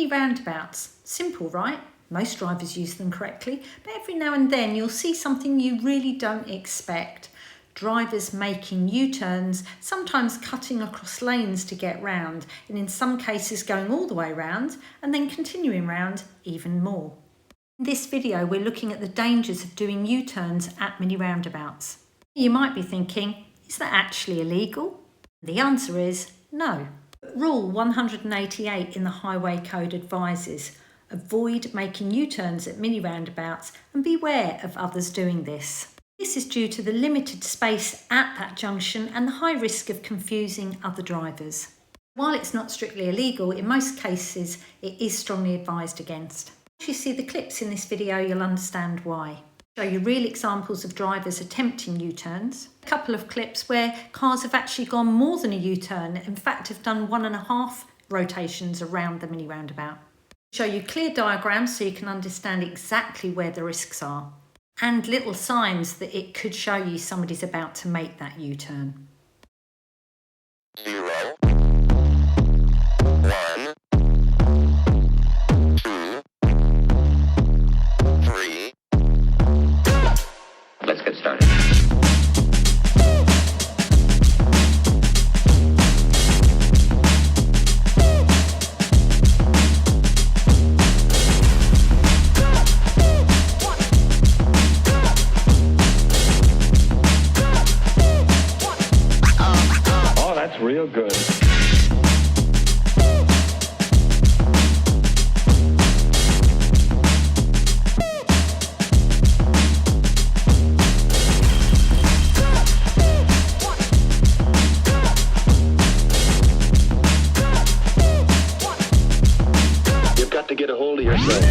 Mini roundabouts. Simple, right? Most drivers use them correctly, but every now and then you'll see something you really don't expect. Drivers making U-turns, sometimes cutting across lanes to get round, and in some cases going all the way round and then continuing round even more. In this video, we're looking at the dangers of doing U-turns at mini roundabouts. You might be thinking, is that actually illegal? The answer is no. Rule 188 in the Highway Code advises, avoid making U-turns at mini roundabouts and beware of others doing this. This is due to the limited space at that junction and the high risk of confusing other drivers. While it's not strictly illegal, in most cases it is strongly advised against. If you see the clips in this video, you'll understand why. I'll show you real examples of drivers attempting U-turns. A couple of clips where cars have actually gone more than a U-turn, in fact have done 1.5 rotations around the mini roundabout. I'll show you clear diagrams so you can understand exactly where the risks are, and little signs that it could show you somebody's about to make that U-turn. 0, 1, 2, 3. Let's get started. Oh, that's real good. You've got to get a hold of yourself.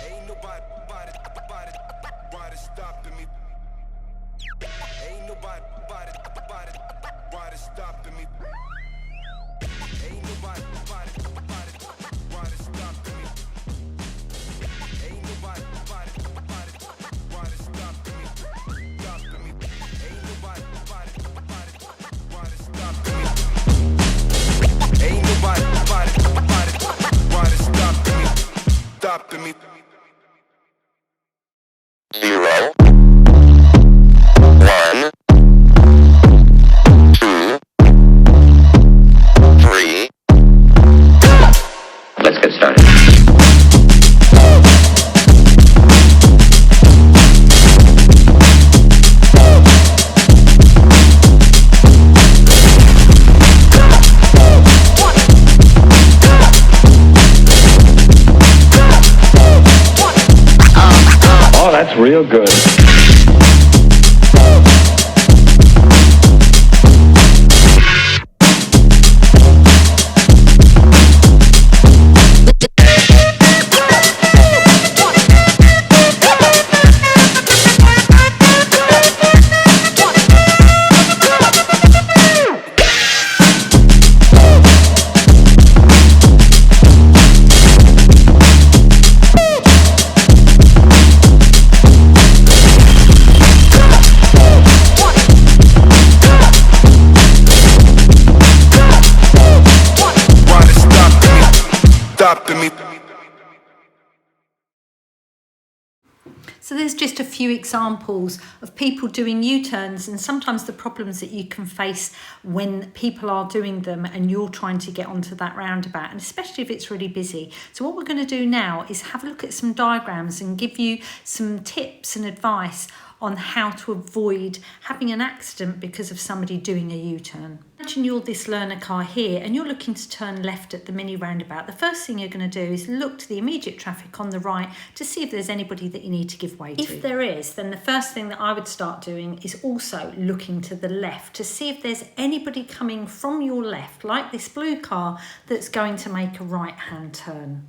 Ain't nobody stopping me. Ain't nobody stopping me. Ain't nobody stopping me. Stopping me. Ain't nobody stopping me. Ain't nobody stopping me. 0, 1, 2, 3. Let's get started. Oh, that's real good. So there's just a few examples of people doing U-turns and sometimes the problems that you can face when people are doing them and you're trying to get onto that roundabout, and especially if it's really busy. So what we're going to do now is have a look at some diagrams and give you some tips and advice on how to avoid having an accident because of somebody doing a U-turn. Imagine you're this learner car here and you're looking to turn left at the mini roundabout. The first thing you're going to do is look to the immediate traffic on the right to see if there's anybody that you need to give way to. If there is, then the first thing that I would start doing is also looking to the left to see if there's anybody coming from your left, like this blue car, that's going to make a right-hand turn.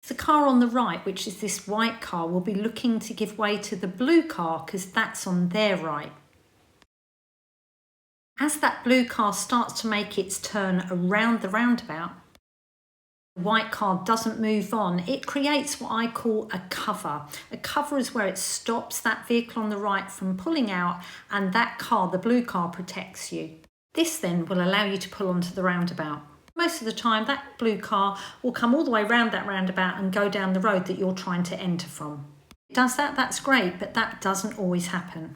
The car on the right, which is this white car, will be looking to give way to the blue car because that's on their right. As that blue car starts to make its turn around the roundabout, the white car doesn't move on. It creates what I call a cover. A cover is where it stops that vehicle on the right from pulling out, and that car, the blue car, protects you. This then will allow you to pull onto the roundabout. Most of the time, that blue car will come all the way around that roundabout and go down the road that you're trying to enter from. If it does that, that's great, but that doesn't always happen.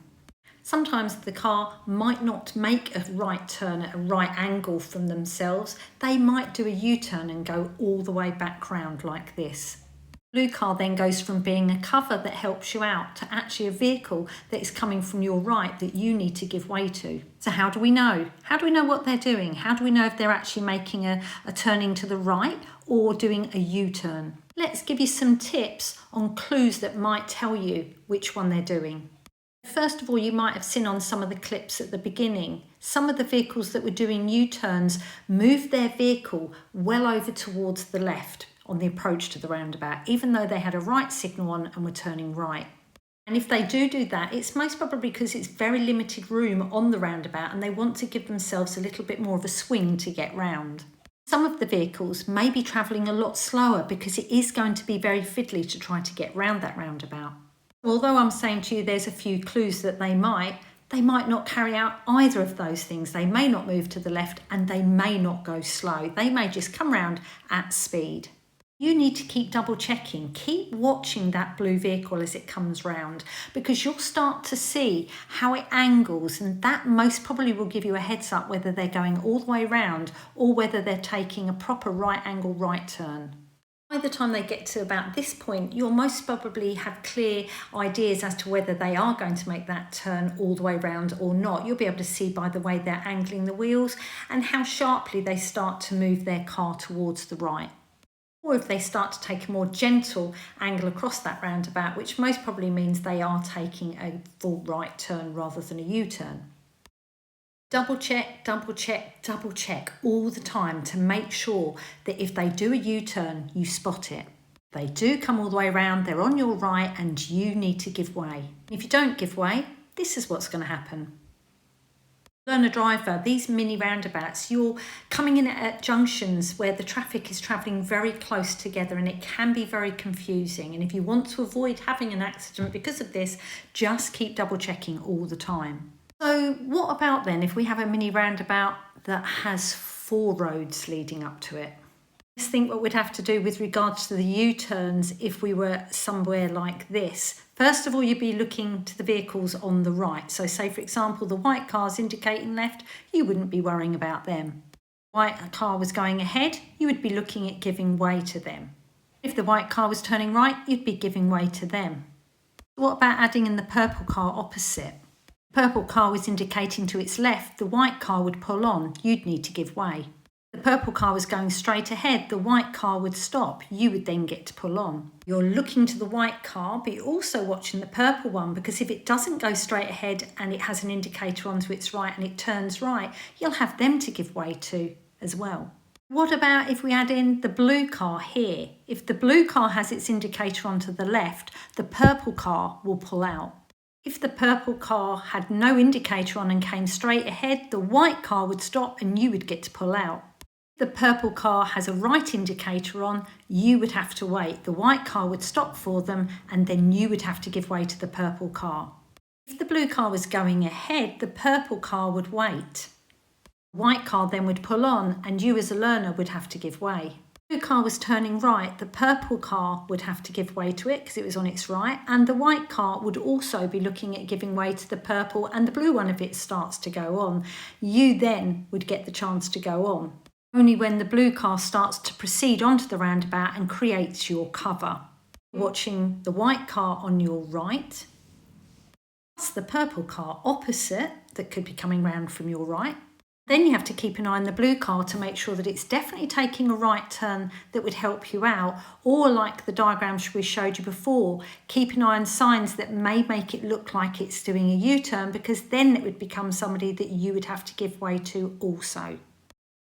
Sometimes the car might not make a right turn at a right angle from themselves. They might do a U-turn and go all the way back round like this. Blue car then goes from being a cover that helps you out to actually a vehicle that is coming from your right that you need to give way to. So how do we know? How do we know what they're doing? How do we know if they're actually making a turning to the right or doing a U-turn? Let's give you some tips on clues that might tell you which one they're doing. First of all, you might have seen on some of the clips at the beginning, some of the vehicles that were doing U-turns moved their vehicle well over towards the left on the approach to the roundabout, even though they had a right signal on and were turning right. And if they do that, it's most probably because it's very limited room on the roundabout and they want to give themselves a little bit more of a swing to get round. Some of the vehicles may be travelling a lot slower because it is going to be very fiddly to try to get round that roundabout. Although I'm saying to you there's a few clues that they might not carry out either of those things. They may not move to the left and they may not go slow. They may just come round at speed. You need to keep double checking, keep watching that blue vehicle as it comes round because you'll start to see how it angles, and that most probably will give you a heads up whether they're going all the way round or whether they're taking a proper right angle right turn. By the time they get to about this point, you'll most probably have clear ideas as to whether they are going to make that turn all the way round or not. You'll be able to see by the way they're angling the wheels and how sharply they start to move their car towards the right. Or if they start to take a more gentle angle across that roundabout, which most probably means they are taking a full right turn rather than a U-turn. Double check all the time to make sure that if they do a U-turn, you spot it. They do come all the way around, they're on your right and you need to give way. If you don't give way, this is what's going to happen. Learner driver, these mini roundabouts, you're coming in at junctions where the traffic is travelling very close together and it can be very confusing. And if you want to avoid having an accident because of this, just keep double checking all the time. So what about then if we have a mini roundabout that has 4 roads leading up to it? Let's think what we'd have to do with regards to the U-turns if we were somewhere like this. First of all, you'd be looking to the vehicles on the right. So say, for example, the white car's indicating left, you wouldn't be worrying about them. White car was going ahead, you would be looking at giving way to them. If the white car was turning right, you'd be giving way to them. What about adding in the purple car opposite? The purple car was indicating to its left, the white car would pull on, you'd need to give way. The purple car was going straight ahead, the white car would stop, you would then get to pull on. You're looking to the white car, but you're also watching the purple one because if it doesn't go straight ahead and it has an indicator onto its right and it turns right, you'll have them to give way to as well. What about if we add in the blue car here? If the blue car has its indicator onto the left, the purple car will pull out. If the purple car had no indicator on and came straight ahead, the white car would stop and you would get to pull out. If the purple car has a right indicator on, you would have to wait. The white car would stop for them and then you would have to give way to the purple car. If the blue car was going ahead, the purple car would wait. The white car then would pull on and you as a learner would have to give way. The blue car was turning right, the purple car would have to give way to it because it was on its right, and the white car would also be looking at giving way to the purple, and the blue one, if it starts to go on, you then would get the chance to go on. Only when the blue car starts to proceed onto the roundabout and creates your cover. Watching the white car on your right, plus the purple car opposite that could be coming round from your right. Then you have to keep an eye on the blue car to make sure that it's definitely taking a right turn that would help you out, or like the diagrams we showed you before, keep an eye on signs that may make it look like it's doing a U-turn because then it would become somebody that you would have to give way to also.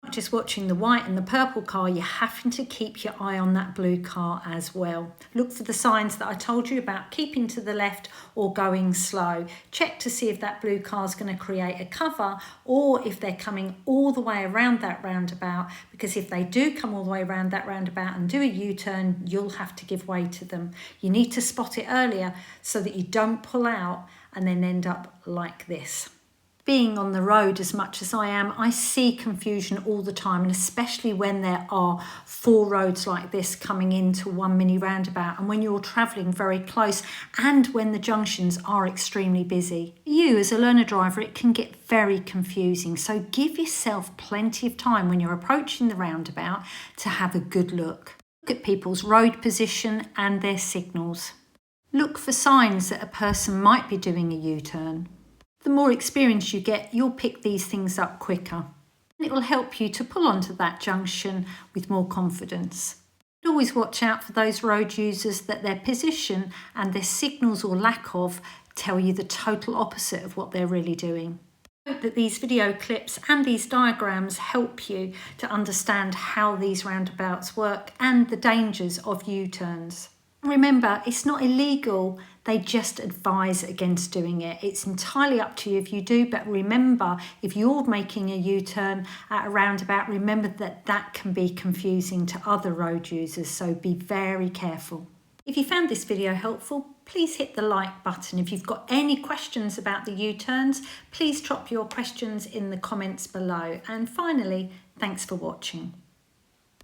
Not just watching the white and the purple car, you're having to keep your eye on that blue car as well. Look for the signs that I told you about keeping to the left or going slow. Check to see if that blue car is going to create a cover or if they're coming all the way around that roundabout, because if they do come all the way around that roundabout and do a U-turn, you'll have to give way to them. You need to spot it earlier so that you don't pull out and then end up like this. Being on the road as much as I am, I see confusion all the time, and especially when there are 4 roads like this coming into one mini roundabout, and when you're travelling very close and when the junctions are extremely busy. You as a learner driver, it can get very confusing, so give yourself plenty of time when you're approaching the roundabout to have a good look. Look at people's road position and their signals. Look for signs that a person might be doing a U-turn. The more experience you get, you'll pick these things up quicker. And it will help you to pull onto that junction with more confidence. And always watch out for those road users that their position and their signals or lack of tell you the total opposite of what they're really doing. I hope that these video clips and these diagrams help you to understand how these roundabouts work and the dangers of U-turns. Remember, it's not illegal, they just advise against doing it. It's entirely up to you if you do, but remember, if you're making a U-turn at a roundabout, remember that that can be confusing to other road users, so be very careful. If you found this video helpful, please hit the like button. If you've got any questions about the U-turns, please drop your questions in the comments below. And finally, thanks for watching.